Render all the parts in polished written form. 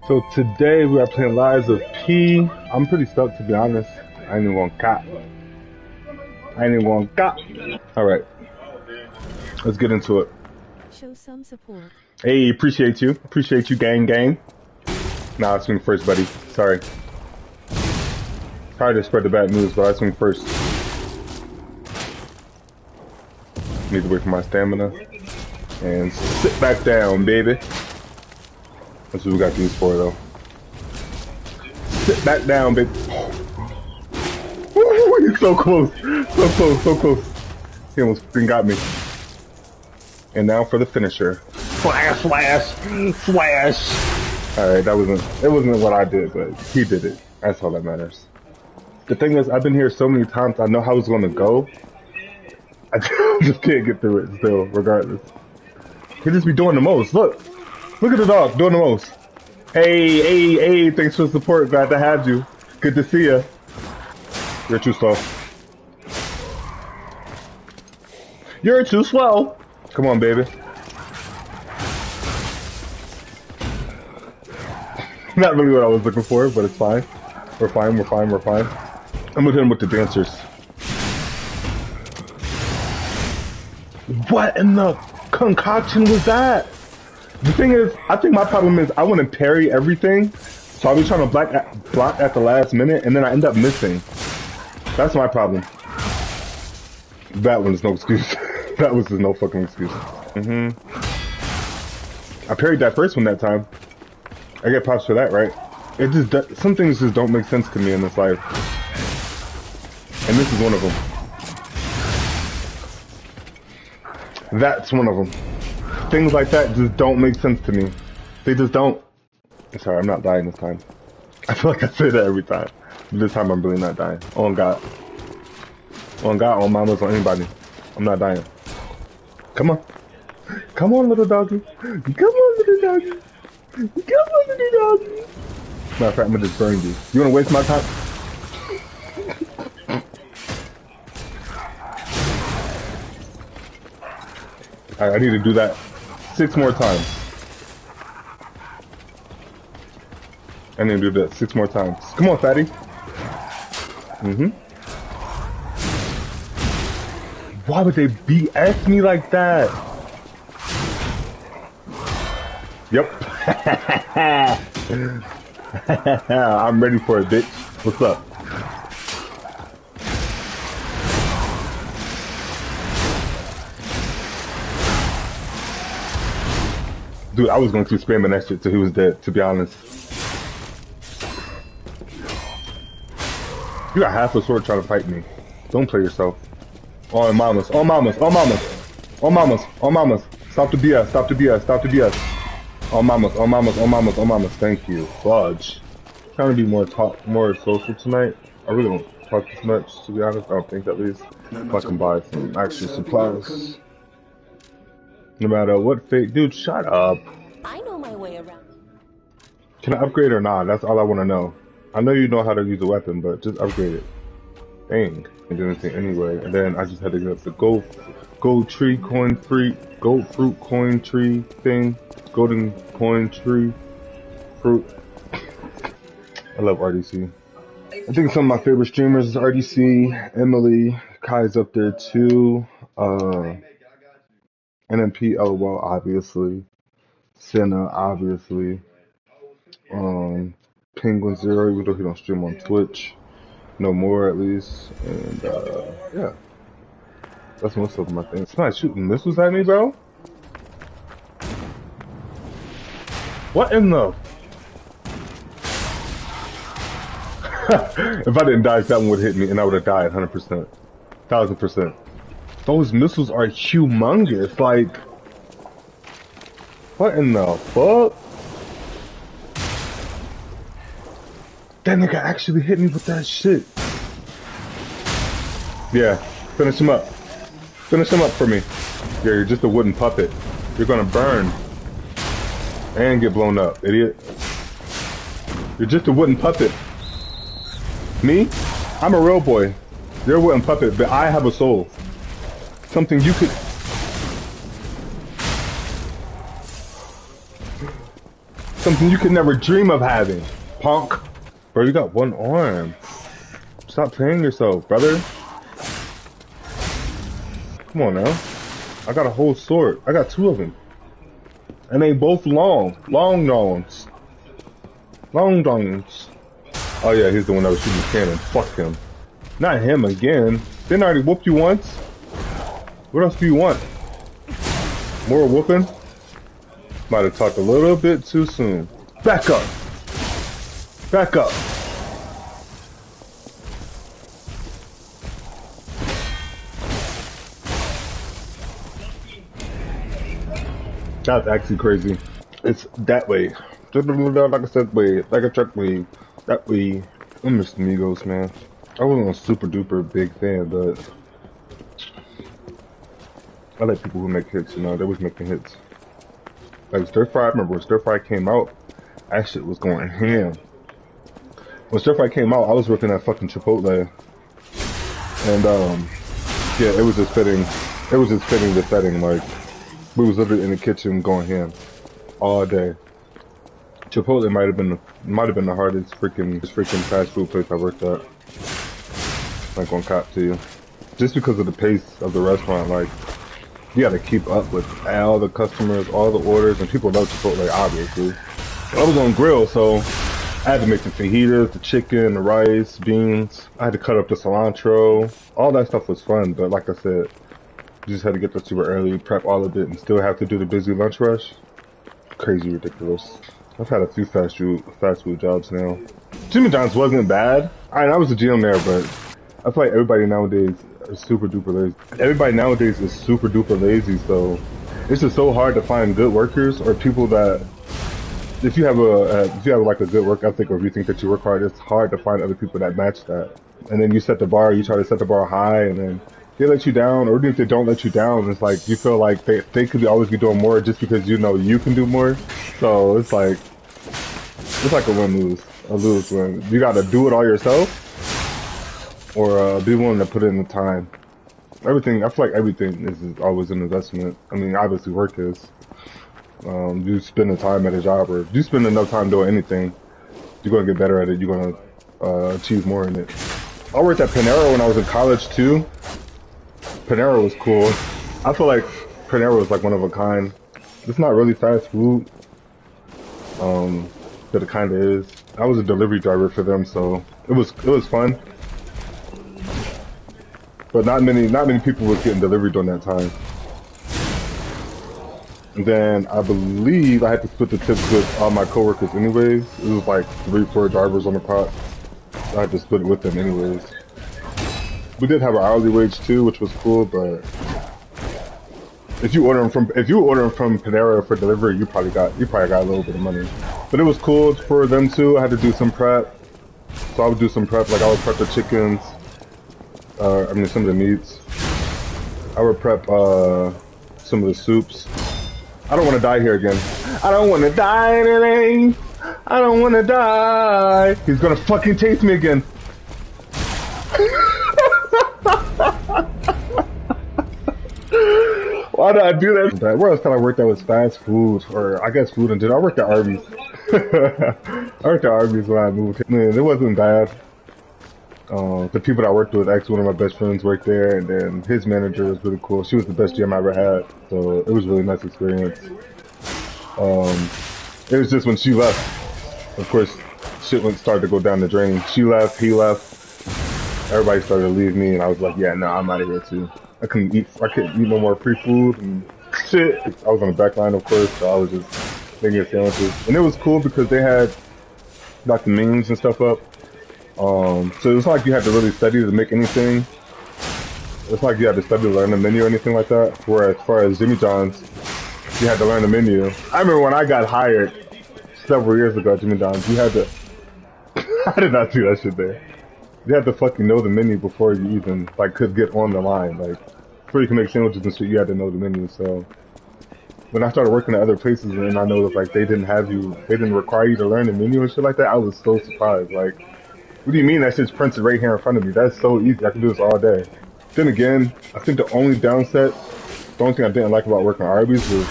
So today we are playing Lives of P. I'm pretty stoked to be honest. I ain't even gonna cop. Alright, let's get into it. Show some support. Hey, appreciate you. Appreciate you, gang. Nah, I swing first, buddy. Sorry. Sorry to spread the bad news, but I swing first. Need to wait for my stamina. And sit back down, baby. That's what we got these for, though. Sit back down, baby. Woo, so close. So close. He almost got me. And now for the finisher. Slash. Alright, it wasn't what I did, but he did it. That's all that matters. The thing is, I've been here so many times, I know how it's gonna go. I just can't get through it still, regardless. He just be doing the most. Look at the dog doing the most. Hey, thanks for the support. Glad to have you. Good to see ya. You're too slow. You're too slow. Come on, baby. Not really what I was looking for, but it's fine. We're fine. I'm gonna hit him with the dancers. What in the concoction was that? The thing is, I think my problem is I want to parry everything, so I'll be trying to block at the last minute, and then I end up missing. That's my problem. That one's no excuse. That was just no fucking excuse. I parried that first one that time. I get props for that, right? It just some things just don't make sense to me in this life, and this is one of them. That's one of them. Things like that just don't make sense to me. They just don't. Sorry, I'm not dying this time. I feel like I say that every time. But this time I'm really not dying. On God. On God, on mamas, on anybody. I'm not dying. Come on. Come on, little doggy. Come on, little doggy. Come on, little doggy. Matter of fact, I'm gonna just burn you. You wanna waste my time? Alright, I need to do that 6 more times. I need to do that 6 more times. Come on, fatty. Why would they BS me like that? Yep. I'm ready for it, bitch. What's up? Dude, I was going to spam that shit till he was dead, to be honest. You got half a sword trying to fight me. Don't play yourself. Oh, mamas. Oh, mamas. Oh, mamas. Oh, mamas. Oh, mamas. Stop the BS. Stop the BS. Stop the BS. Oh, mamas. Oh, mamas. Oh, mamas. Oh, mamas. Thank you. Fudge. Trying to be more social tonight. I really don't talk this much, to be honest. I don't think, at least. If I can buy some actual supplies. No matter what fate. Dude, shut up. I know my way around. Can I upgrade or not? That's all I want to know. I know you know how to use a weapon, but just upgrade it. Dang. I didn't think anyway. And then I just had to get up the gold tree coin free, gold fruit coin tree thing. Golden coin tree fruit. I love RDC. I think some of my favorite streamers is RDC, Emily, Kai's up there too. NMP, LOL, obviously. Senna, obviously. Penguin Zero, even though he don't stream on Twitch. No more, at least. And, yeah. That's most of them, I think. Somebody shooting missiles at me, bro? What in the... If I didn't die, that one would hit me, and I would have died 100%. 1000%. Those missiles are humongous, like... What in the fuck? That nigga actually hit me with that shit. Yeah, finish him up. Finish him up for me. Yeah, you're just a wooden puppet. You're gonna burn. And get blown up, idiot. You're just a wooden puppet. Me? I'm a real boy. You're a wooden puppet, but I have a soul. Something you could... Something you could never dream of having. Punk. Bro, you got one arm. Stop playing yourself, brother. Come on now. I got a whole sword. I got 2 of them. And they both long. Long dawns. Long dawns. Oh yeah, he's the one that was shooting the cannon. Fuck him. Not him again. Didn't I already whoop you once? What else do you want? More whooping? Might have talked a little bit too soon. Back up. Back up. That's actually crazy. It's that way. Like I said, way. Like a truck way. That way. I miss the Migos, man. I wasn't a super duper big fan, but I like people who make hits, you know, they was making hits. Like Stir Fry, I remember when Stir Fry came out, that shit was going ham. When Stir Fry came out, I was working at fucking Chipotle. And yeah, it was just fitting the setting, like we was literally in the kitchen going ham all day. Chipotle might have been the hardest freaking fast food place I worked at. Not gonna cop to you. Just because of the pace of the restaurant, like you gotta keep up with all the customers, all the orders, and people love Chipotle, obviously. I was on grill, so I had to make the fajitas, the chicken, the rice, beans. I had to cut up the cilantro. All that stuff was fun, but like I said, you just had to get there super early, prep all of it, and still have to do the busy lunch rush. Crazy ridiculous. I've had a few fast food jobs now. Jimmy John's wasn't bad. I was a GM there, but I feel like everybody nowadays is super duper lazy. Everybody nowadays is super duper lazy, so it's just so hard to find good workers or people that, if you have like a good work ethic or if you think that you work hard, it's hard to find other people that match that. And then you try to set the bar high, and then they let you down, or even if they don't let you down, it's like you feel like they could always be doing more just because you know you can do more. So it's like a win-lose, a lose-win. You gotta do it all yourself, or be willing to put in the time. I feel like everything is always an investment. I mean, obviously work is. You spend the time at a job, or if you spend enough time doing anything, you're gonna get better at it. You're gonna achieve more in it. I worked at Panera when I was in college too. Panera was cool. I feel like Panera was like one of a kind. It's not really fast food, but it kind of is. I was a delivery driver for them, so it was fun. But not many people was getting delivery during that time. And then I believe I had to split the tips with all my coworkers anyways. It was like 3-4 drivers on the pot. So I had to split it with them anyways. We did have an hourly wage too, which was cool, but if you order them from Panera for delivery, you probably got a little bit of money. But it was cool for them too. I had to do some prep. So I would do some prep, like I would prep the chickens, some of the meats. I would prep some of the soups. I don't want to die here again. I don't want to die today. I don't want to die. He's gonna fucking chase me again. Why did I do that? Where else can I work that was fast food? Or I guess food and dinner. I worked at Arby's. I worked at Arby's when I moved. Man, it wasn't bad. The people that I worked with, actually one of my best friends worked there, and then his manager was really cool. She was the best GM I ever had, so it was a really nice experience. It was just when she left, of course, shit started to go down the drain. She left, he left, everybody started to leave me, and I was like, yeah, no, I'm out of here too. I couldn't eat no more free food and shit. I was on the back line, of course, so I was just making sandwiches. And it was cool because they had like the menus and stuff up. So it's not like you had to really study to make anything. It's not like you had to study to learn the menu or anything like that. Whereas as far as Jimmy John's, you had to learn the menu. I remember when I got hired several years ago at Jimmy John's, you had to I did not see that shit there. You had to fucking know the menu before you even could get on the line. Like before you can make sandwiches and shit, you had to know the menu. So when I started working at other places and I noticed they didn't require you to learn the menu and shit like that, I was so surprised. Like, what do you mean that shit's printed right here in front of me? That's so easy. I can do this all day. Then again, I think the only thing I didn't like about working at Arby's was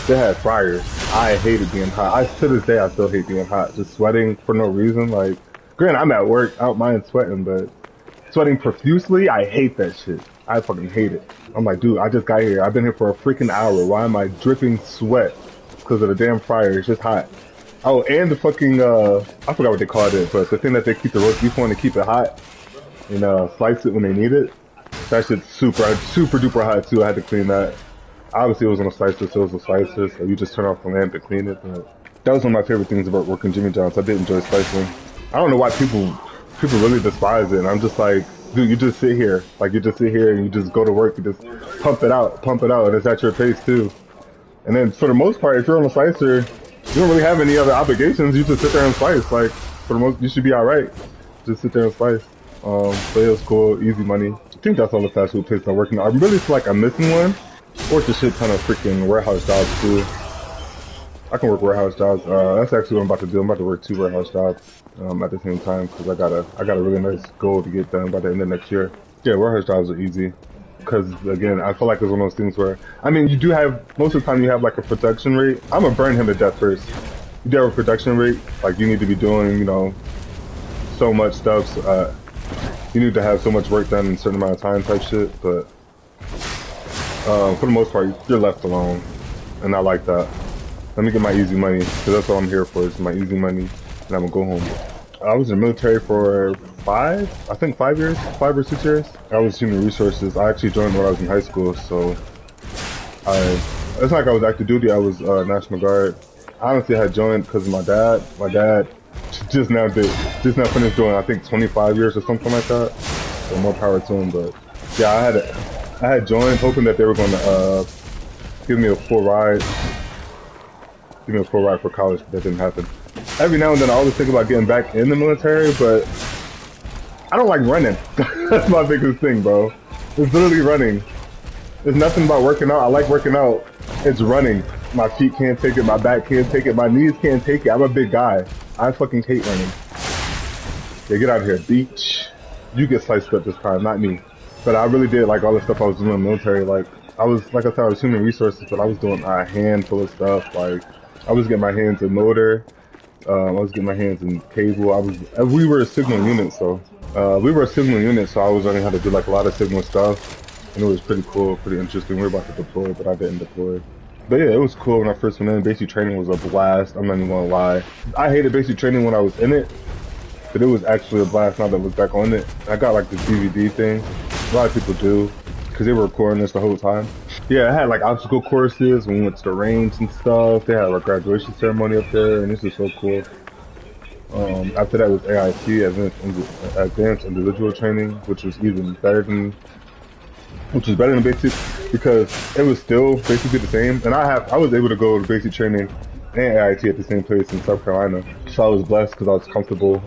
They had fryers. I hated being hot. To this day, I still hate being hot. Just sweating for no reason. Like, granted, I'm at work. I don't mind sweating, but sweating profusely, I hate that shit. I fucking hate it. I'm like, dude, I just got here. I've been here for a freaking hour. Why am I dripping sweat? Because of the damn fryer. It's just hot. Oh, and the fucking, I forgot what they called it, but the thing that they keep the roast beef on to keep it hot and slice it when they need it. That shit's super duper hot too. I had to clean that. Obviously, it was on a slicer, so it was a slicer, so you just turn off the lamp and clean it. But that was one of my favorite things about working Jimmy John's. I did enjoy slicing. I don't know why people really despise it. And I'm just like, dude, you just sit here. Like, you just sit here and you just go to work. You just pump it out, and it's at your pace too. And then for the most part, if you're on a slicer, you don't really have any other obligations. You just sit there and slice. Like, for the most, you should be all right. Just sit there and slice. But it was cool, easy money. I think that's all the fast food places I'm working on. I really feel like I'm missing one. Worked a shit ton of freaking warehouse jobs too. I can work warehouse jobs. That's actually what I'm about to do. I'm about to work 2 warehouse jobs at the same time because I got a really nice goal to get done by the end of next year. Yeah, warehouse jobs are easy because again, I feel like it's one of those things where I mean, you do have most of the time you have like a production rate. I'm gonna burn him to death first. You do have a production rate, like you need to be doing, you know, so much stuff. You need to have so much work done in a certain amount of time type shit, but for the most part, you're left alone, and I like that. Let me get my easy money, because that's all I'm here for, is my easy money, and I'm gonna go home. I was in the military for 5 years, 5 or 6 years. I was human resources. I actually joined when I was in high school, so it's not like I was active duty, I was National Guard. Honestly, I had joined because of my dad. My dad just now finished doing, I think, 25 years or something like that. So more power to him, but yeah, I had joined hoping that they were going to give me a full ride for college, but that didn't happen. Every now and then I always think about getting back in the military, but I don't like running. That's my biggest thing, bro. It's literally running. There's nothing about working out. I like working out. It's running. My feet can't take it, my back can't take it, my knees can't take it. I'm a big guy. I fucking hate running. Yeah, get out of here, beach. You get sliced up this time, not me. But I really did like all the stuff I was doing in the military. Like I said, I was human resources, but I was doing a handful of stuff. Like I was getting my hands in motor. I was getting my hands in cable. We were a signal unit, so I was learning how to do like a lot of signal stuff, and it was pretty cool, pretty interesting. We were about to deploy, but I didn't deploy. But yeah, it was cool when I first went in. Basic training was a blast. I'm not even gonna lie. I hated basic training when I was in it, but it was actually a blast now that I look back on it. I got like this DVD thing. A lot of people do, because they were recording this the whole time. Yeah, I had like obstacle courses when we went to the range and stuff. They had like graduation ceremony up there, and this is so cool. After that was AIT, Advanced Individual Training, which was better than basic, because it was still basically the same. And I was able to go to basic training and AIT at the same place in South Carolina. So I was blessed because I was comfortable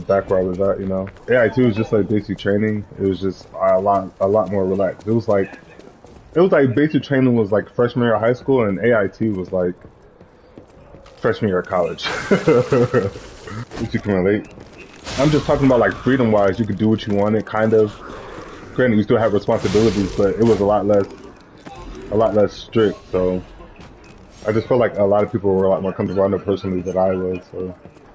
back where I was at, you know. AIT was just like basic training. It was just a lot more relaxed. It was like basic training was like freshman year of high school, and AIT was like freshman year of college. If you can relate. I'm just talking about like freedom wise, you could do what you wanted, kind of. Granted, you still have responsibilities, but it was a lot less strict. So I just felt like a lot of people were a lot more comfortable around it personally than I was. So,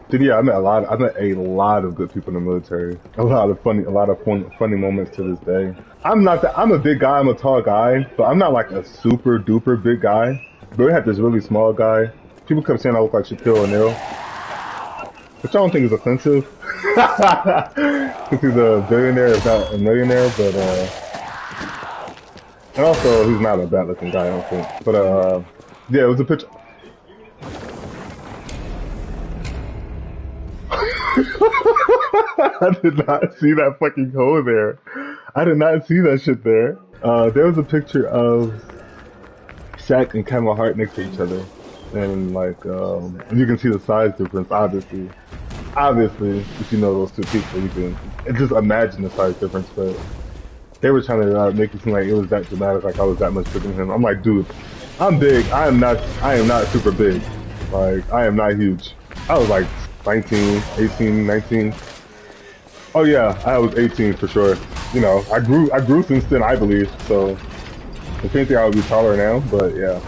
dude, yeah, I met a lot of good people in the military. A lot of funny moments to this day. I'm a big guy. I'm a tall guy, but I'm not like a super duper big guy. But we had this really small guy. People kept saying I look like Shaquille O'Neal, which I don't think is offensive. Because he's a billionaire, if not a millionaire, but and also he's not a bad looking guy, I don't think. But yeah, it was a picture. I did not see that fucking hole there. I did not see that shit there. There was a picture of Shaq and Kevin Hart next to each other, and like you can see the size difference. Obviously, if you know those two people, you can just imagine the size difference. But they were trying to make it seem like it was that dramatic, like I was that much bigger than him. I'm like, dude, I'm big. I am not super big. Like, I am not huge. I was like 19, 18, 19. Oh yeah, I was 18 for sure. You know, I grew since then, I believe. So if anything, I would be taller now. But yeah,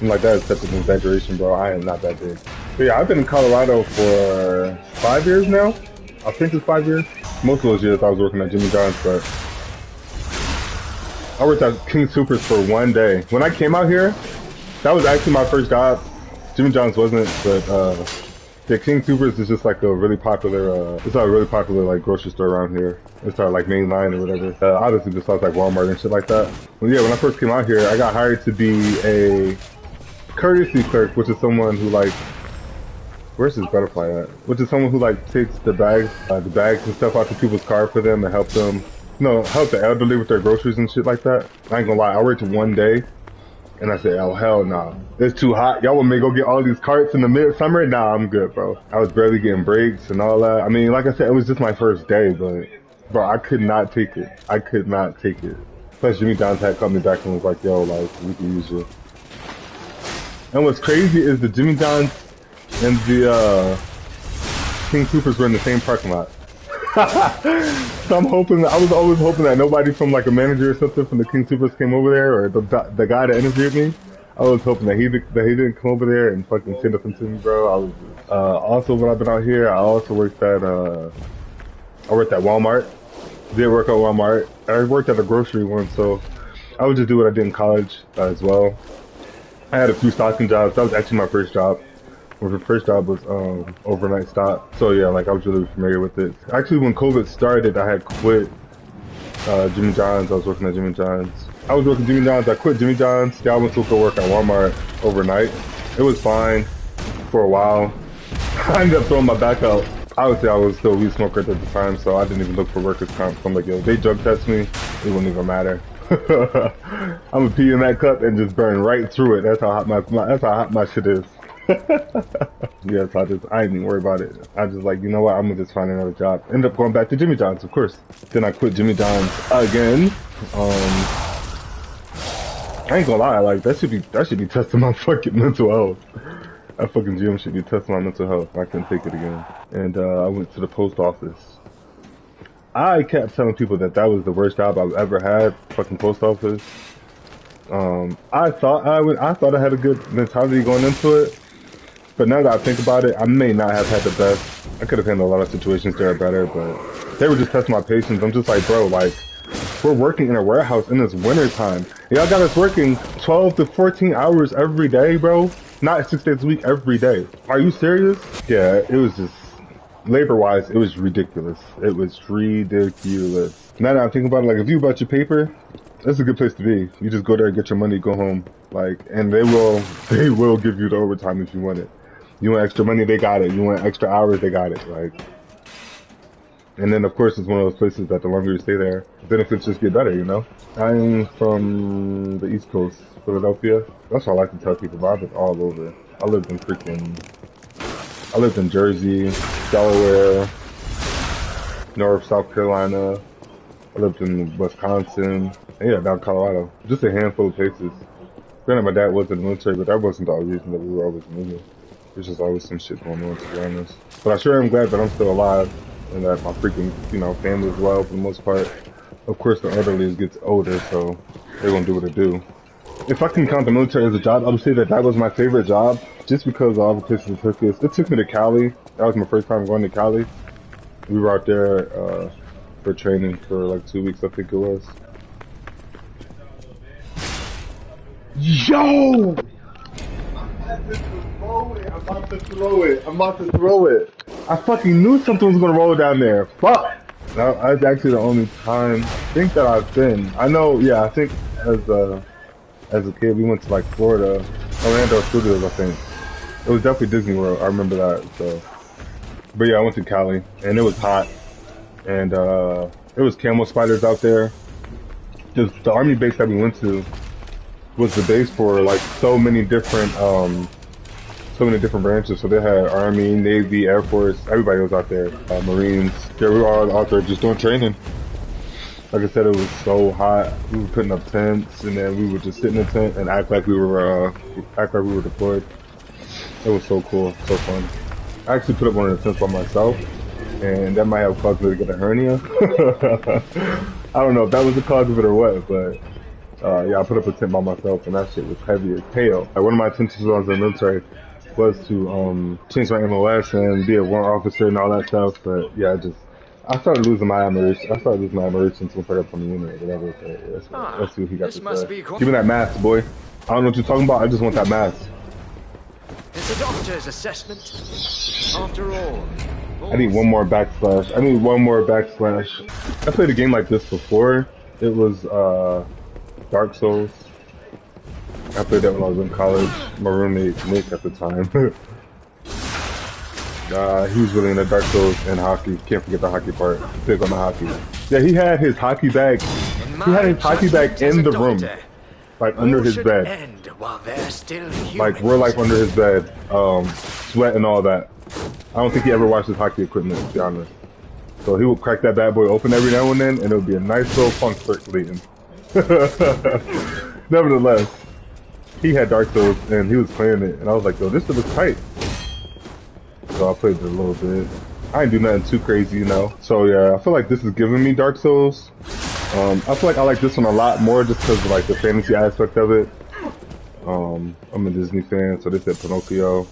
I'm like, that is such an exaggeration, bro. I am not that big. But yeah, I've been in Colorado for 5 years now. I think it's 5 years. Most of those years I was working at Jimmy John's, but I worked at King Soopers for one day. When I came out here, that was actually my first job. Jimmy John's wasn't, but yeah, King Soopers is just like a really popular, it's like a really popular like grocery store around here. It's our like main line or whatever. Obviously just sounds like Walmart and shit like that. But yeah, when I first came out here, I got hired to be a courtesy clerk, which is someone who like, where's this butterfly at? Which is someone who like takes the bags and stuff out to people's car for them and help them, help the elderly with their groceries and shit like that. I ain't gonna lie, I worked one day. And I said, oh, hell no. Nah. It's too hot. Y'all want me to go get all these carts in the midsummer? Nah, I'm good, bro. I was barely getting breaks and all that. I mean, like I said, it was just my first day, but, bro, I could not take it. I could not take it. Plus, Jimmy John's had called me back and was like, yo, like, we can use you. And what's crazy is the Jimmy John's and the King Soopers were in the same parking lot. So I'm hoping, I was always hoping that nobody from like a manager or something from the King Soopers came over there, or the guy that interviewed me. I was hoping that he didn't come over there and fucking say nothing to me, bro. I was also when I've been out here, I also worked at Walmart. Did work at Walmart. I worked at a grocery one, so I would just do what I did in college as well. I had a few stocking jobs. That was actually my first job. My first job was overnight stop. So yeah, like I was really familiar with it. Actually, when COVID started, I had quit Jimmy John's. I was working at Jimmy John's. I was working at Jimmy John's. I quit Jimmy John's. Yeah, I went to go work at Walmart overnight. It was fine for a while. I ended up throwing my back out. Obviously, I was still a weed smoker at the time, so I didn't even look for workers' comp. So I'm like, yo, if they drug test me, it wouldn't even matter. I'm gonna pee in that cup and just burn right through it. That's how hot my shit is. Yes, I ain't even worry about it. I just like, you know what, I'm gonna just find another job. End up going back to Jimmy John's, of course. Then I quit Jimmy John's again. I ain't gonna lie, like that should be testing my fucking mental health. That fucking gym should be testing my mental health. I couldn't take it again. And I went to the post office. I kept telling people that was the worst job I've ever had, fucking post office. I thought I had a good mentality going into it. But now that I think about it, I may not have had the best. I could have handled a lot of situations there better, but they were just testing my patience. I'm just like, bro, like, we're working in a warehouse in this winter time. Y'all got us working 12 to 14 hours every day, bro. Not 6 days a week, every day. Are you serious? Yeah, it was just, labor-wise, it was ridiculous. It was ridiculous. Now that I'm thinking about it, like, if you bought your paper, that's a good place to be. You just go there, get your money, go home. Like, and they will give you the overtime if you want it. You want extra money, they got it. You want extra hours, they got it. Like, and then of course it's one of those places that the longer you stay there, benefits just get better, you know? I'm from the East Coast, Philadelphia. That's all I can tell people about. I've been all over. I lived in Jersey, Delaware, North, South Carolina. I lived in Wisconsin. And yeah, down Colorado. Just a handful of places. Granted, my dad was in the military, but that wasn't the only reason that we were always moving. There's just always some shit going on, to be honest. But I sure am glad that I'm still alive and that my freaking, family is well for the most part. Of course, the elderly gets older, so they're gonna do what they do. If I can count the military as a job, I would say that was my favorite job, just because of all the places it took us. It took me to Cali. That was my first time going to Cali. We were out there for training for like 2 weeks, I think it was. Yo! I'm about to throw it. I fucking knew something was gonna roll down there. Fuck! That's actually the only time I think that I've been. I know, yeah, I think as a kid we went to like Florida, Orlando Studios, I think. It was definitely Disney World, I remember that, so. But yeah, I went to Cali, and it was hot. And there was camel spiders out there. The army base that we went to was the base for like so many different branches. So they had Army, Navy, Air Force, everybody was out there, Marines. Yeah, we were all out there just doing training. Like I said, it was so hot. We were putting up tents, and then we would just sit in the tent and act like we were deployed. It was so cool, so fun. I actually put up one of the tents by myself, and that might have caused me to get a hernia. I don't know if that was the cause of it or what, but Yeah, I put up a tent by myself, and that shit was heavy as hell. Like one of my intentions when I was in the military was to change my MOS and be a warrant officer and all that stuff. But yeah, I started losing my admiration. I started losing my admiration to pick up from the unit or whatever. So let's see what he got This to must say. be Give me that mask, boy. I don't know what you're talking about. I just want that mask. It's a doctor's assessment. After all. I need one more backslash. I need one more backslash. I played a game like this before. It was Dark Souls. I played that when I was in college. My roommate Nick at the time. He was really into Dark Souls and hockey. Can't forget the hockey part. Big on the hockey. Yeah, he had his hockey bag. He had his hockey bag in the room, like under his bed. Like real life under his bed, sweat and all that. I don't think he ever washed his hockey equipment, to be honest. So he would crack that bad boy open every now and then, and it would be a nice little funk circulating. Nevertheless, he had Dark Souls, and he was playing it, and I was like, yo, this looks tight. So I played it a little bit. I ain't do nothing too crazy, you know. So yeah, I feel like this is giving me Dark Souls. I feel like I like this one a lot more just because of like the fantasy aspect of it. I'm a Disney fan, so they said Pinocchio.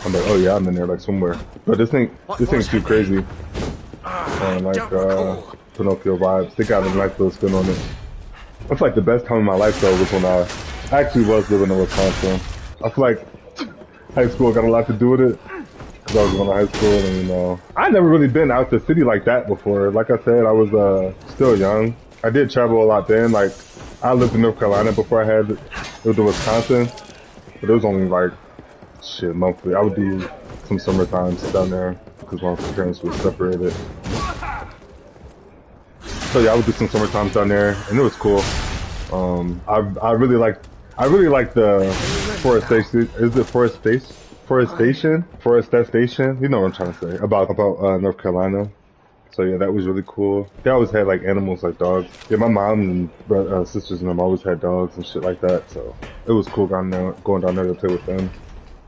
I'm like, oh yeah, I'm in there like somewhere. But this ain't too crazy. Like Pinocchio vibes. They got a nice little spin on it. I feel like the best time of my life though was when I actually was living in Wisconsin. I feel like high school got a lot to do with it. Cause I was going to high school and you know, I never really been out the city like that before. Like I said, I was still young. I did travel a lot then. Like I lived in North Carolina before I had lived in Wisconsin, but it was only like shit monthly. I would do some summer times down there because my parents were separated. So yeah, I would do some summer times down there, and it was cool. I really like the forestation. Is it forestation? Forestation. You know what I'm trying to say about North Carolina. So yeah, that was really cool. They always had like animals like dogs. Yeah, my mom and sisters and them always had dogs and shit like that. So it was cool going down there to play with them.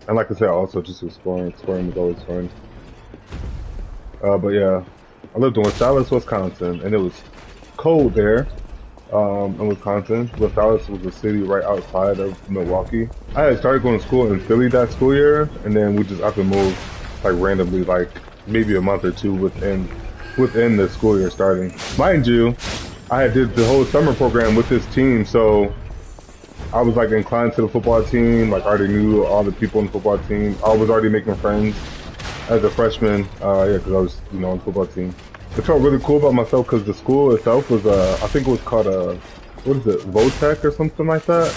And like I said, also just exploring. Exploring was always fun. But yeah, I lived in West Dallas, Wisconsin, and it was cold there. In Wisconsin. West Dallas was a city right outside of Milwaukee. I had started going to school in Philly that school year, and then we just up and moved like randomly, like maybe a month or two within the school year starting. Mind you, I did the whole summer program with this team, so I was like inclined to the football team. Like I already knew all the people on the football team. I was already making friends as a freshman. Yeah, because I was on the football team. It felt really cool about myself because the school itself was, I think it was called what is it, Votech or something like that.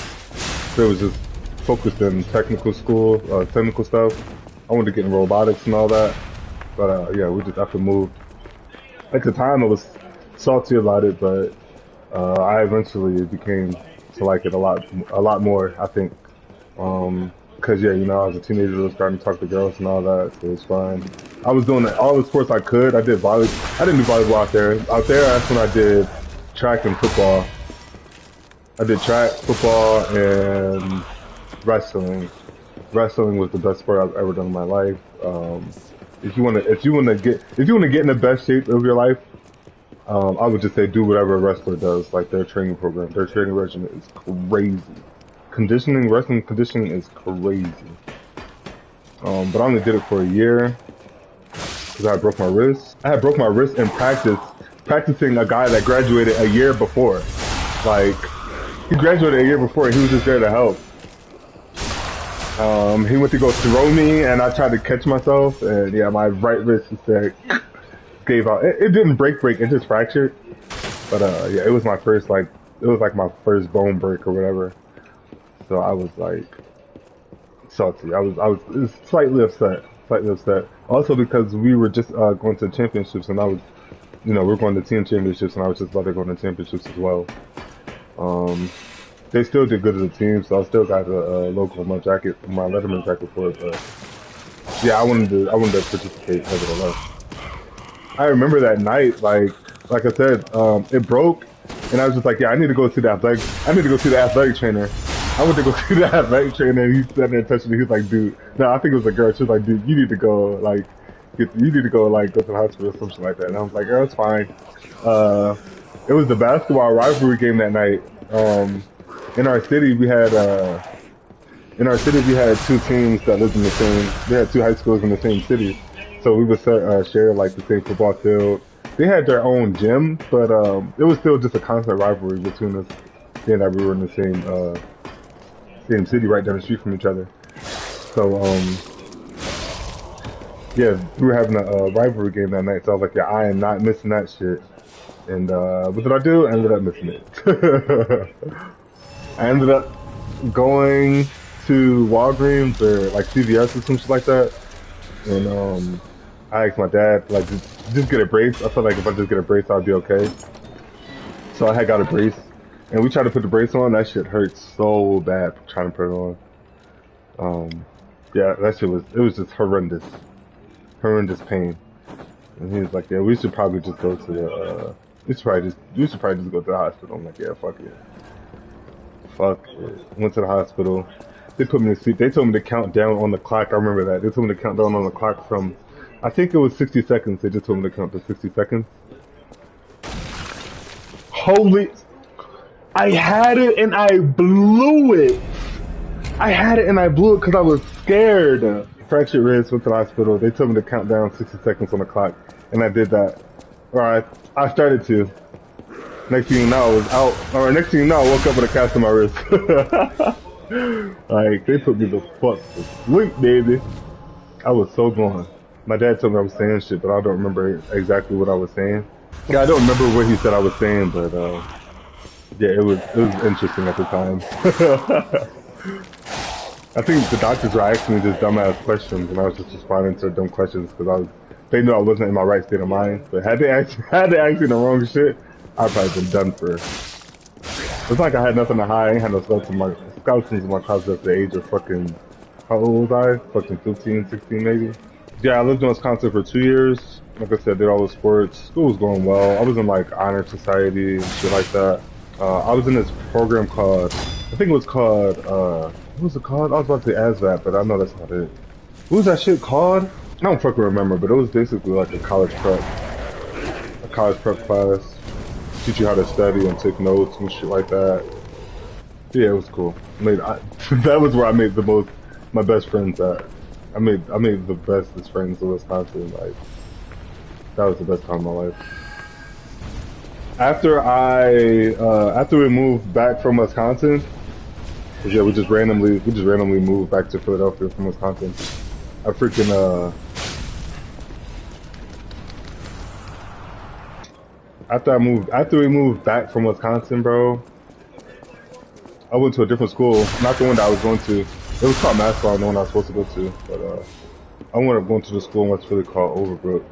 So it was just focused in technical school, technical stuff. I wanted to get in robotics and all that. But yeah, we just have to move. At the time I was salty about it, but I eventually became to like it a lot more, I think. Cause yeah, I was a teenager, was starting to talk to girls and all that, so it was fine. I was doing all the sports I could. I didn't do volleyball out there. Out there, that's when I did track and football. I did track, football, and wrestling. Wrestling was the best sport I've ever done in my life. If you wanna get in the best shape of your life, I would just say do whatever a wrestler does, like their training program. Their training regimen is crazy. Wrestling conditioning is crazy. But I only did it for a year because I broke my wrist. I had broke my wrist in practicing a guy that graduated a year before. Like, he graduated a year before and he was just there to help. He went to go throw me and I tried to catch myself and yeah, my right wrist just gave out. It didn't break, it just fractured. But yeah, it was my first my first bone break or whatever. So I was like salty. I was slightly upset. Also because we were just going to championships and I was, we're going to team championships and I was just about to go to championships as well. They still did good as a team, so I still got a logo on my jacket, my Letterman jacket for it. But yeah, I wanted to participate nevertheless. I remember that night, like I said, it broke, and I was just like, yeah, I need to go see the athletic trainer. I went to go see the athletic trainer, and he's sitting there touching me. He's like, dude, no, I think it was a girl. She was like, dude, you need to go go to the hospital or something like that. And I was like, oh, it's fine. It was the basketball rivalry game that night. In our city, we had two teams that lived in the same. We had two high schools in the same city, so we would share like the same football field. They had their own gym, but it was still just a constant rivalry between us, being that we were in the same city, right down the street from each other. So yeah, we were having a rivalry game that night. So I was like, yeah, I am not missing that shit. And what did I do? I ended up missing it. I ended up going to Walgreens or like CVS or some shit like that, and I asked my dad like just get a brace. I felt like if I just get a brace, I'd be okay. So I had got a brace, and we tried to put the brace on. That shit hurt so bad trying to put it on. Yeah, that shit was just horrendous pain. And he was like, yeah, we should probably just go to the we should probably just go to the hospital. I'm like, yeah, fuck it. Fuck it. Went to the hospital. They put me to sleep. They told me to count down on the clock. I remember that. They told me to count down on the clock from, I think it was 60 seconds. They just told me to count to 60 seconds. Holy, I had it and I blew it. I had it and I blew it because I was scared. Fractured wrist, went to the hospital. They told me to count down 60 seconds on the clock. And I did that. Or I started to. Next thing you know, I was out. Or next thing you know, I woke up with a cast on my wrist. Like, they put me the fuck to sleep, baby. I was so gone. My dad told me I was saying shit, but I don't remember exactly what I was saying. Yeah, I don't remember what he said I was saying, but yeah, it was interesting at the time. I think the doctors were asking me just dumbass questions, and I was just responding to dumb questions because they knew I wasn't in my right state of mind. But had they asked me the wrong shit, I'd probably been done for. It's like I had nothing to hide. I ain't had no skeletons in my closet at the age of fucking, how old was I? Fucking 15, 16 maybe. Yeah, I lived in Wisconsin for 2 years. Like I said, did all the sports. School was going well. I was in like honor society and shit like that. I was in this program called, I think it was called, what was it called? I was about to say ASVAB, but I know that's not it. What was that shit called? I don't fucking remember, but it was basically like a college prep class. Teach you how to study and take notes and shit like that. Yeah, it was cool. That was where I made my best friends at. I made the bestest friends in Wisconsin. Like, that was the best time of my life. After we moved back from Wisconsin, yeah, we just randomly moved back to Philadelphia from Wisconsin. I freaking after we moved back from Wisconsin, bro, I went to a different school, not the one that I was going to. It was called Massaw, the one I was supposed to go to, but I ended up going to the school in West Philly called Overbrook,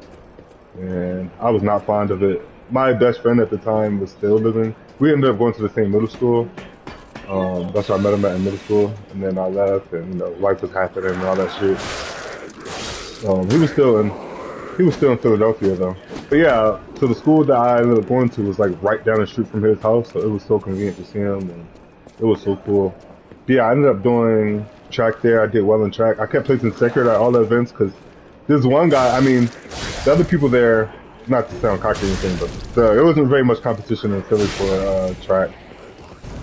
and I was not fond of it. My best friend at the time was still living. We ended up going to the same middle school. That's where I met him at in middle school, and then I left, and life was happening and all that shit. He was still in Philadelphia though. But yeah, so the school that I ended up going to was like right down the street from his house, so it was so convenient to see him, and it was so cool. But yeah, I ended up doing track there. I did well in track. I kept placing second at all the events because there's one guy. I mean, the other people there, not to sound cocky or anything, but there wasn't very much competition in Philly for track.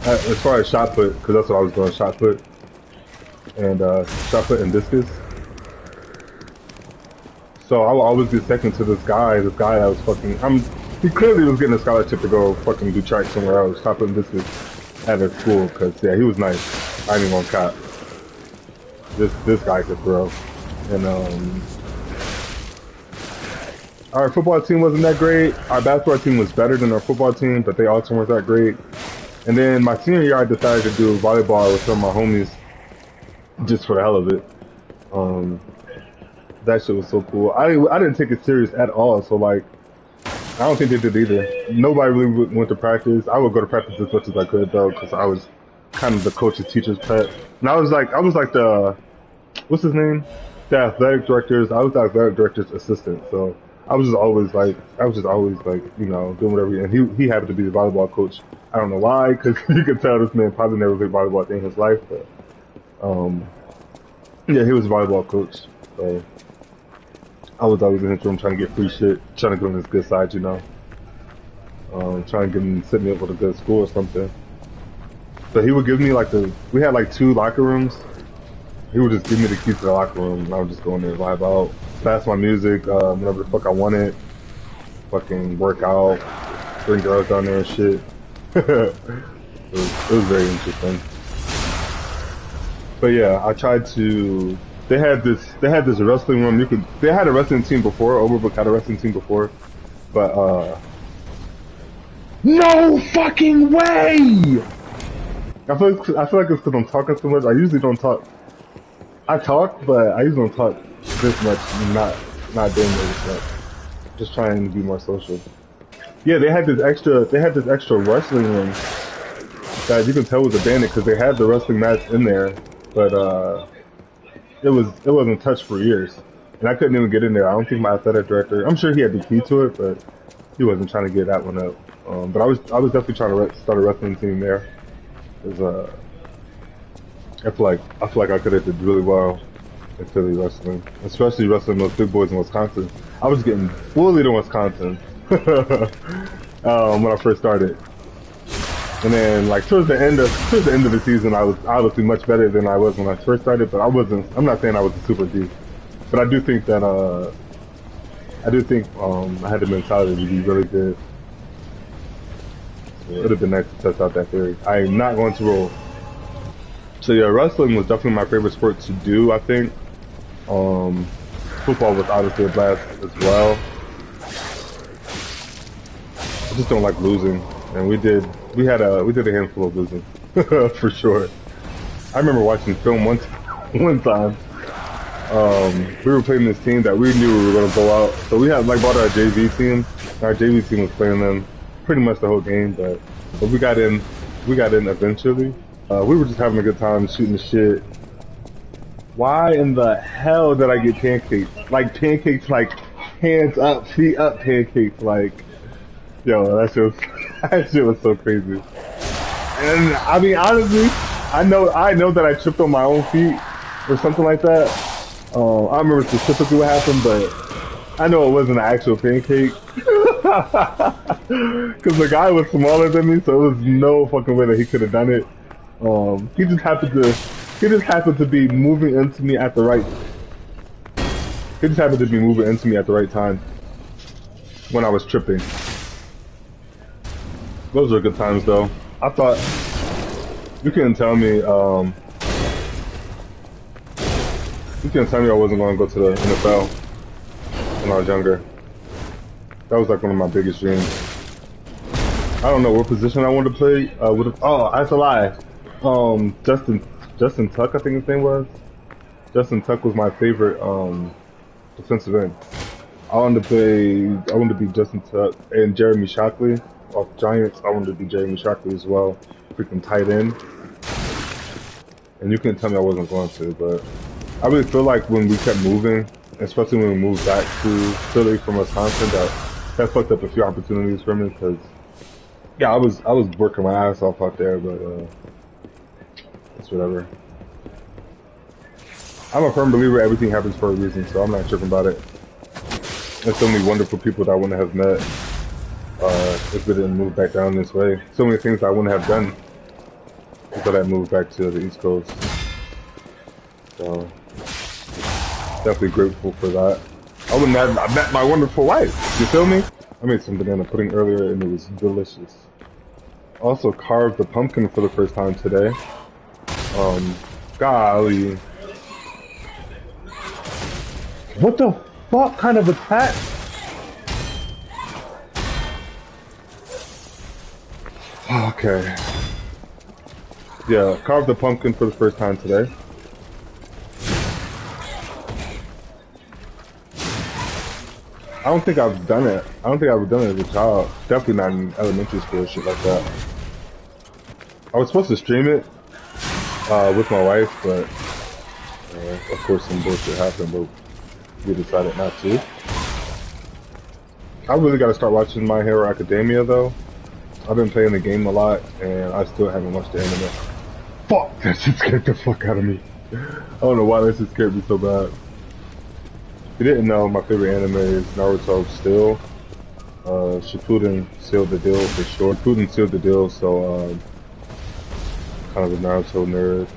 As far as shot put, because that's what I was doing, shot put and discus. So I would always get second to this guy that was fucking, he clearly was getting a scholarship to go fucking do track somewhere else, shot put and discus at his school, because yeah, he was nice. I ain't even gonna cop. This guy could throw. And our football team wasn't that great. Our basketball team was better than our football team, but they also weren't that great. And then my senior year, I decided to do volleyball with some of my homies, just for the hell of it. That shit was so cool. I didn't take it serious at all. So like, I don't think they did either. Nobody really went to practice. I would go to practice as much as I could though, because I was kind of the coach's teacher's pet. And I was like the, what's his name? The athletic director's. I was the athletic director's assistant. So I was just always like, you know, doing whatever. And he happened to be the volleyball coach. I don't know why, because you could tell this man probably never played volleyball in his life. But yeah, he was a volleyball coach. So I was always in his room trying to get free shit, trying to get on his good side, you know. Trying to get him, set me up with a good school or something. So he would give me like we had like 2 locker rooms. He would just give me the keys to the locker room, and I would just go in there and vibe out, blast my music, whenever the fuck I wanted, fucking work out, bring girls down there and shit. It was very interesting. But yeah, I tried to. They had this wrestling room. They had a wrestling team before. Overbrook had a wrestling team before, but no fucking way! I feel like it's because I'm talking so much. I usually don't talk. I talk, but I usually don't talk this much. Not doing this much. Just trying to be more social. Yeah, they had this extra wrestling room that you can tell was abandoned because they had the wrestling match in there, but it wasn't touched for years, and I couldn't even get in there. I don't think my athletic director. I'm sure he had the key to it, but he wasn't trying to get that one up. But I was definitely trying to start a wrestling team there. Cause I feel like I could have did really well in Philly wrestling, especially wrestling those big boys in Wisconsin. I was getting bullied in Wisconsin when I first started, and then like towards the end of the season, I was obviously much better than I was when I first started. But I'm not saying I was a super D, but I do think that I had the mentality to be really good. So it would have been nice to test out that theory. I am not going to roll. So yeah, wrestling was definitely my favorite sport to do, I think. Football was obviously a blast as well. I just don't like losing, and we did a handful of losing for sure. I remember watching film one time. We were playing this team that we knew we were gonna go out, so we had like bought our JV team. Our JV team was playing them pretty much the whole game, but we got in eventually. We were just having a good time shooting the shit. Why in the hell did I get pancakes? Like pancakes, like hands up, feet up pancakes. Like, yo, that shit was so crazy. And I mean, honestly, I know that I tripped on my own feet or something like that. I don't remember specifically what happened, but I know it wasn't an actual pancake. Because the guy was smaller than me, so it was no fucking way that he could have done it. He just happened to be moving into me at the right. He just happened to be moving into me at the right time when I was tripping. Those were good times, though. I thought you couldn't tell me. You couldn't tell me I wasn't going to go to the NFL when I was younger. That was like one of my biggest dreams. I don't know what position I wanted to play. That's a lie. Justin Tuck, I think his name was. Justin Tuck was my favorite defensive end. I wanted to be Justin Tuck and Jeremy Shockley off Giants. I wanted to be Jeremy Shockley as well. Freaking tight end. And you couldn't tell me I wasn't going to, but I really feel like when we kept moving, especially when we moved back to Philly from Wisconsin, that fucked up a few opportunities for me because, yeah, I was working my ass off out there, but it's whatever. I'm a firm believer everything happens for a reason, so I'm not tripping about it. There's so many wonderful people that I wouldn't have met if we didn't move back down this way. So many things I wouldn't have done if I had moved back to the East Coast. So definitely grateful for that. I wouldn't have met my wonderful wife. You feel me? I made some banana pudding earlier and it was delicious. Also carved the pumpkin for the first time today. Golly. What the fuck kind of attack? Okay. Yeah, carved the pumpkin for the first time today. I don't think I've done it. I don't think I've done it as a child. Definitely not in elementary school or shit like that. I was supposed to stream it with my wife, but of course some bullshit happened, but we decided not to. I really gotta start watching My Hero Academia though. I've been playing the game a lot and I still haven't watched the anime. Fuck! That shit scared the fuck out of me. I don't know why that shit scared me so bad. If you didn't know, my favorite anime is Naruto still. Shippuden sealed the deal for sure. Shippuden sealed the deal, so kind of a Naruto nerd.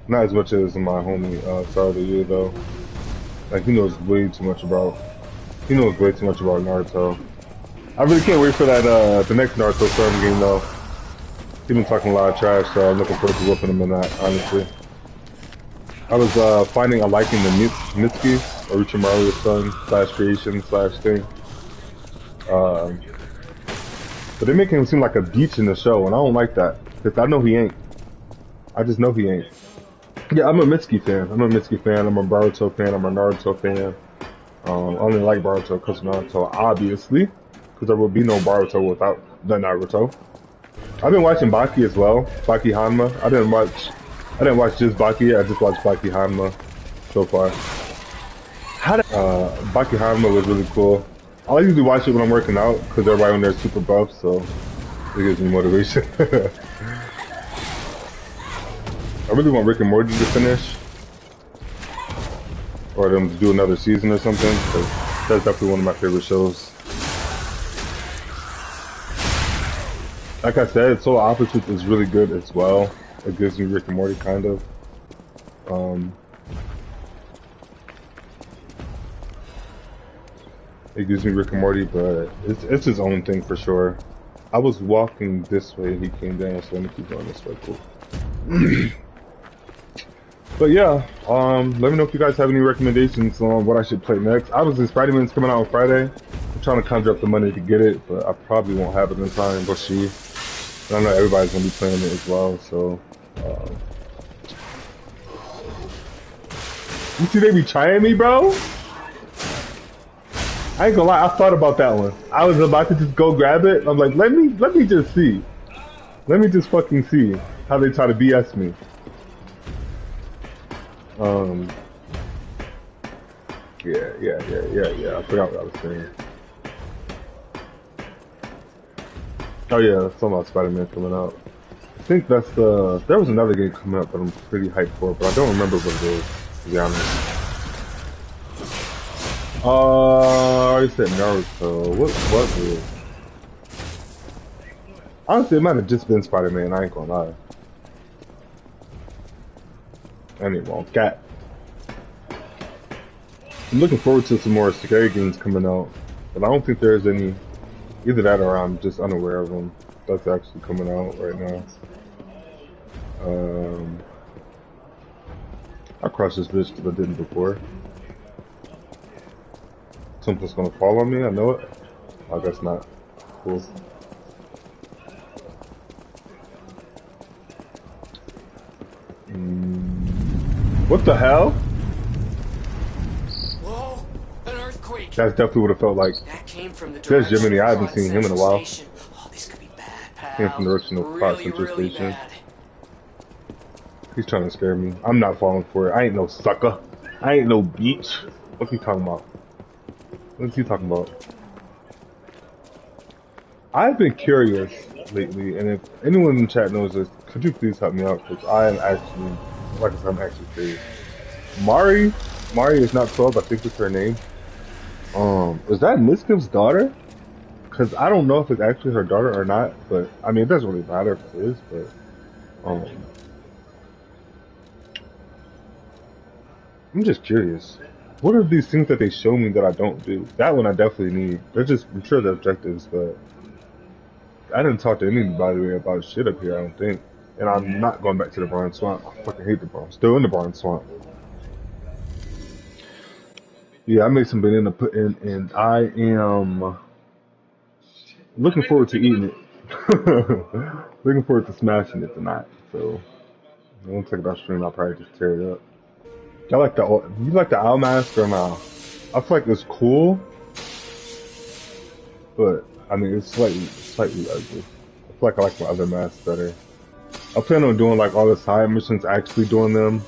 Not as much as my homie start of the year though. Like he knows way too much about Naruto. I really can't wait for that the next Naruto Storm game though. He's been talking a lot of trash, so I'm looking forward to whooping him in that, honestly. I was finding a liking the Mitsuki, Orochimaru's son, slash creation, slash thing. But they make him seem like a beach in the show, and I don't like that. Because I know he ain't. I just know he ain't. Yeah, I'm a Mitsuki fan. I'm a Mitsuki fan. I'm a Boruto fan. I'm a Naruto fan. I only like Boruto because of Naruto, obviously. Because there would be no Boruto without the Naruto. I've been watching Baki as well. Baki Hanma. I didn't watch just Baki. I just watched Baki Hanma so far. Baki Hanma was really cool. I usually watch it when I'm working out because everybody on there is super buff, so it gives me motivation. I really want Rick and Morty to finish, or them to do another season or something. Because that's definitely one of my favorite shows. Like I said, Solar Opposites is really good as well. It gives me Rick and Morty kind of. It gives me Rick and Morty, but it's his own thing for sure. I was walking this way, he came down, so let me keep going this way. Cool. But yeah, let me know if you guys have any recommendations on what I should play next. Obviously, Spider-Man's coming out on Friday. I'm trying to conjure up the money to get it, but I probably won't have it in time. But see. I know everybody's gonna be playing it as well, so. You see, they be trying me, bro. I ain't gonna lie, I thought about that one. I was about to just go grab it. I'm like, let me just see. Let me just fucking see how they try to BS me. Yeah. I forgot what I was saying. Oh yeah, something about Spider-Man coming out. I think that's the. There was another game coming up that I'm pretty hyped for, but I don't remember what it is, to be honest. I already said Naruto. What was it? Honestly, it might have just been Spider-Man. I ain't gonna lie. Anyway, cat. I'm looking forward to some more scary games coming out, but I don't think there's any. Either that or I'm just unaware of them. That's actually coming out right now. I crossed this bitch because I didn't before. Something's gonna fall on me, I know it. Oh, that's not cool. What the hell? Whoa, an earthquake. That's definitely what it felt like. That came from the There's direction Jiminy, of I haven't Quad seen him in a Central while. Station. Oh, this could be bad, pal. Came from the direction of Quad Central really Station. bad. He's trying to scare me. I'm not falling for it. I ain't no sucker. I ain't no beach. What's he talking about? What's he talking about? I've been curious lately, and if anyone in the chat knows this, could you please help me out? Because I am actually, like I said, I'm actually curious. Mari is not 12, I think it's her name. Is that Miskiv's daughter? Because I don't know if it's actually her daughter or not, but, I mean, it doesn't really matter if it is, but, I'm just curious. What are these things that they show me that I don't do? That one I definitely need. They're just, I'm sure they're objectives, but I didn't talk to anybody about shit up here, I don't think. And I'm not going back to the Barn Swamp. I fucking hate the Barn. Still in the Barn Swamp. Yeah, I made some banana pudding, and I am looking forward to eating it. Looking forward to smashing it tonight. So, once I get off stream, I'll probably just tear it up. You like the owl mask or no? I feel like it's cool, but I mean it's slightly ugly. I feel like I like my other masks better. I plan on doing like all the side missions, actually doing them.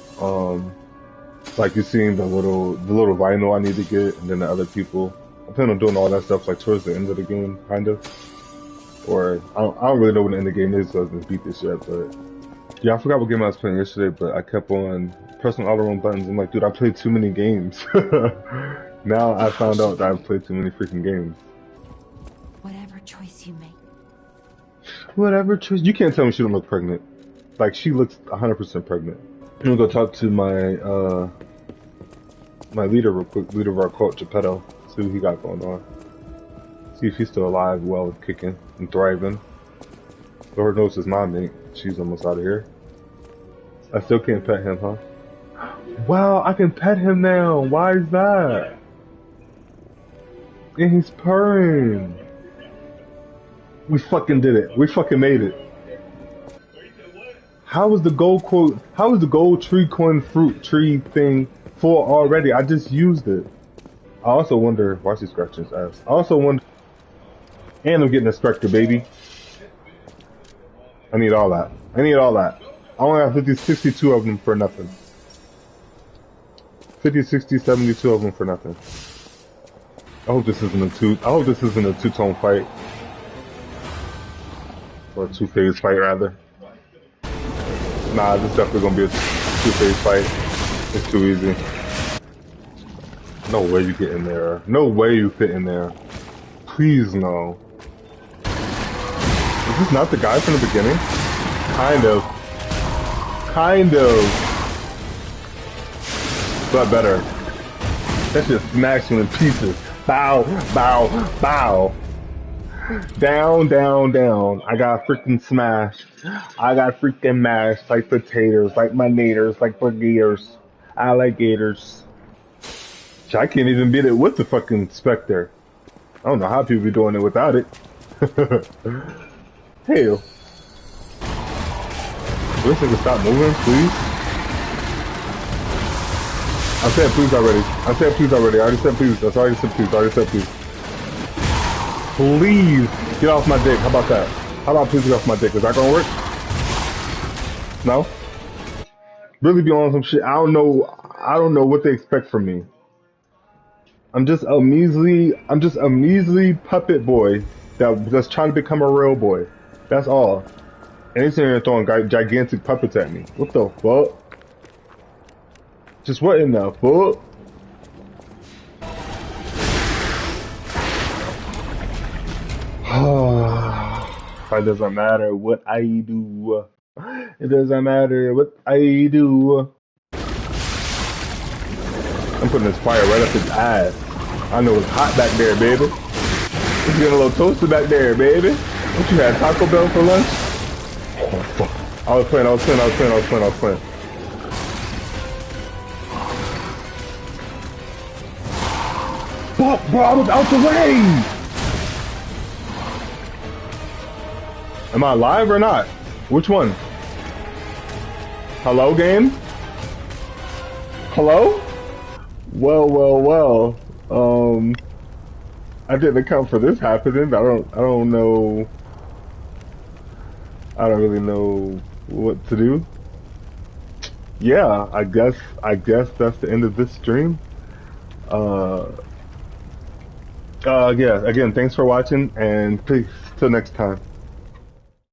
Like you seeing the little vinyl I need to get, and then the other people. I plan on doing all that stuff like towards the end of the game, kind of. Or I don't really know what the end of the game is, so I haven't beat this yet. But yeah, I forgot what game I was playing yesterday, but I kept on pressing all the wrong buttons. I'm like, dude, I played too many games. Now I found out that I've played too many freaking games. Whatever choice you make. Whatever choice. You can't tell me she don't look pregnant. Like, she looks 100% pregnant. I'm gonna go talk to my leader real quick, leader of our cult, Geppetto. See what he got going on. See if he's still alive, well, and kicking and thriving. Lord knows his mom ain't. She's almost out of here. I still can't pet him, huh? Wow, I can pet him now. Why is that? And he's purring. We fucking did it. We fucking made it. How was the gold quote? How was the gold tree coin fruit tree thing full already? I just used it. I also wonder why is he scratching his ass. I also wonder. And I'm getting a Spectre, baby. I need all that. I need all that. I only have 50, 62 of them for nothing. 50, 60, 72 of them for nothing. I hope this isn't a two-tone fight. Or a two-phase fight, rather. Nah, this is definitely gonna be a two-phase fight. It's too easy. No way you get in there. No way you fit in there. Please no. Is this not the guy from the beginning? Kind of. Kind of. But better. That shit smacks you in pieces. Bow, bow, bow. Down, down, down. I got freaking smashed. I got freaking mashed like potatoes, like my naters, like gators, alligators. I can't even beat it with the fucking Spectre. I don't know how people be doing it without it. Hell. Will this nigga stop moving, please? I said please already. I said please already. I already said please. That's already said please. I already said please. Please get off my dick. How about that? How about please get off my dick? Is that gonna work? No? Really be on some shit. I don't know what they expect from me. I'm just a measly puppet boy that's trying to become a real boy. That's all. And he's sitting here throwing gigantic puppets at me. What the fuck? Just what in the fuck? It doesn't matter what I do. It doesn't matter what I do. I'm putting this fire right up his ass. I know it's hot back there, baby. It's getting a little toasted back there, baby. What you had, Taco Bell for lunch? Oh, fuck. I was playing. Fuck, bro, I was out the way! Am I alive or not? Which one? Hello, game? Hello? Well. I didn't account for this happening. I don't know. I don't really know what to do. Yeah, I guess that's the end of this stream. Yeah, again, thanks for watching and peace till next time.